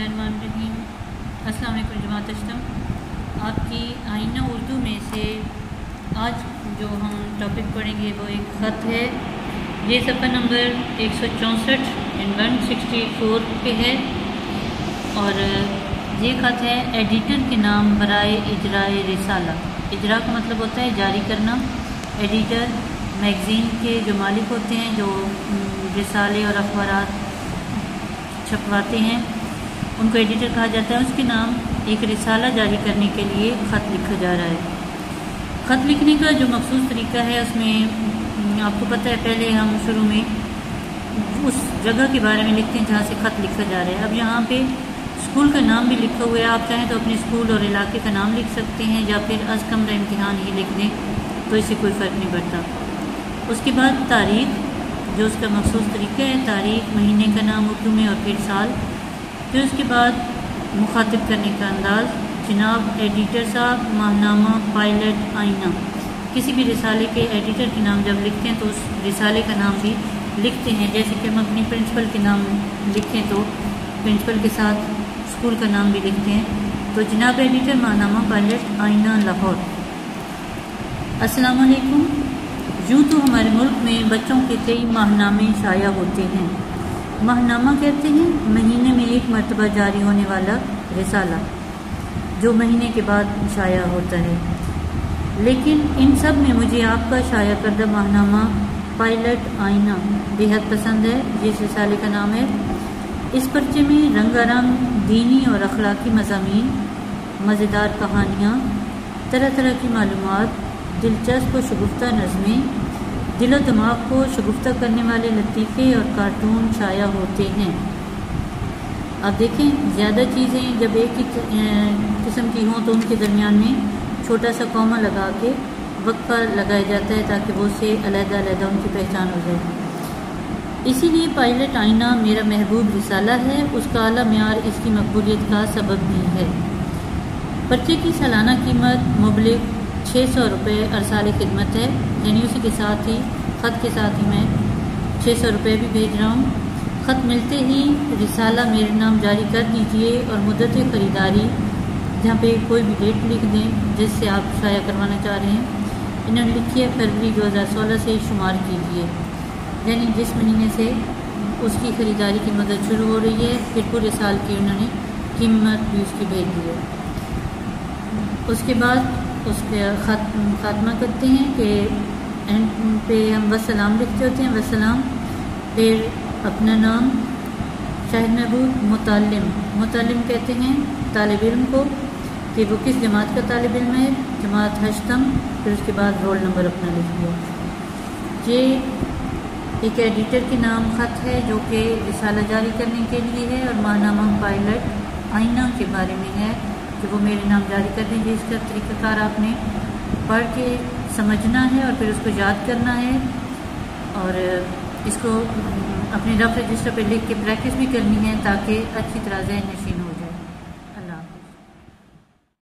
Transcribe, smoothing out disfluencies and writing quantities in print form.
बिस्मिल्लाहिर्रहमानिर्रहीम। अस्सलाम वालेकुम जमात अशतम। आपकी आईना उर्दू में से आज जो हम टॉपिक पढ़ेंगे वो एक ख़त है। ये सफ़ा नंबर 164 इन 164 पे है और ये ख़त है एडिटर के नाम बराए इजराए रिसाला। इजरा का मतलब होता है जारी करना। एडिटर मैगज़ीन के जो मालिक होते हैं, जो रिसाले और अखबारात छपवाते हैं, उनको एडिटर कहा जाता है। उसके नाम एक रिसाला जारी करने के लिए ख़त लिखा जा रहा है। ख़त लिखने का जो मखसूस तरीका है उसमें आपको पता है, पहले हम शुरू में उस जगह के बारे में लिखते हैं जहाँ से ख़त लिखा जा रहा है। अब यहाँ पे स्कूल का नाम भी लिखा हुआ है। आप चाहें तो अपने स्कूल और इलाके का नाम लिख सकते हैं या फिर अज़ कमरा इम्तिहान ही लिख दें, तो इससे कोई फ़र्क नहीं पड़ता। उसके बाद तारीख़, जो उसका मखसूस तरीका है, तारीख़, महीने का नाम उर्दू में और फिर साल। फिर उसके बाद मुखातिब करने का अंदाज़, जनाब एडिटर साहब, माहनामा, पायलट, आईना। किसी भी रिसाले के एडिटर के नाम जब लिखते हैं तो उस रिसाले का नाम भी लिखते हैं। जैसे कि हम अपनी प्रिंसिपल के नाम लिखें तो प्रिंसिपल के साथ स्कूल का नाम भी लिखते हैं। तो जनाब एडिटर, माहनामा, पायलट, आईना, लाहौर। अस्सलाम वालेकुम। यूँ तो हमारे मुल्क में बच्चों के कई माहनामे शाया होते हैं। माहनामा कहते हैं महीने में एक मरतबा जारी होने वाला रिसाला, जो महीने के बाद शाया होता है। लेकिन इन सब में मुझे आपका शाया करदा माहनामा पायलट आईना बेहद पसंद है। जिस रिसाले का नाम है, इस पर्चे में रंगारंग दीनी और अखलाकी मज़ामीन, मज़ेदार कहानियाँ, तरह तरह की मालूमात, दिलचस्प और शगुफ्ता नज़में, दिलो दिमाग को शगुफ्ता करने वाले लतीफ़े और कार्टून शाया होते हैं। अब देखें, ज़्यादा चीज़ें जब एक ही किस्म की हों तो उनके दरमियान में छोटा सा कॉमा लगा के वक्फ़ा लगाया जाता है ताकि वो से अलग-अलग उनकी पहचान हो जाए। इसीलिए पायलट आईना मेरा महबूब रिसाला है। उसका आला मेयार इसकी मकबूलियत का सबब भी है। पर्चे की सालाना कीमत मुबलिग 600 रुपये अरसाल खिदमत है, यानी उसी के साथ ही ख़त के साथ ही मैं 600 रुपये भी भेज रहा हूँ। ख़त मिलते ही रिसाला मेरे नाम जारी कर दीजिए और मुद्दत ख़रीदारी, जहाँ पे कोई भी डेट लिख दें जिससे आप शाया करवाना चाह रहे हैं। इन्होंने लिखी है फरवरी 2016 से शुमार कीजिए, यानी जिस महीने से उसकी ख़रीदारी की मदद शुरू हो रही है, फिर पूरे साल की उन्होंने कीमत भी उसकी भेज दी है। उसके बाद उसके ख़ात्मा करते हैं कि एंड पे हम वसलाम लिखते होते हैं, वसलाम, फिर अपना नाम, शाहिद महबूब, मुतालिम। मुतालिम कहते हैं तालिब इल्म को, कि वो किस जमात का तालिब इल्म है, जमात हश्तम। फिर उसके बाद रोल नंबर अपना लिख दिया। ये एक एडिटर के नाम ख़त है जो कि रिसाला जारी करने के लिए है और माहनामा पायलट आईना के बारे में है कि वो मेरे नाम जारी कर दीजिए। इसका तरीक़ाकार आपने पढ़ के समझना है और फिर उसको याद करना है और इसको अपने रफ रजिस्टर पे लिख के प्रैक्टिस भी करनी है ताकि अच्छी तरह ज़हन नशीन हो।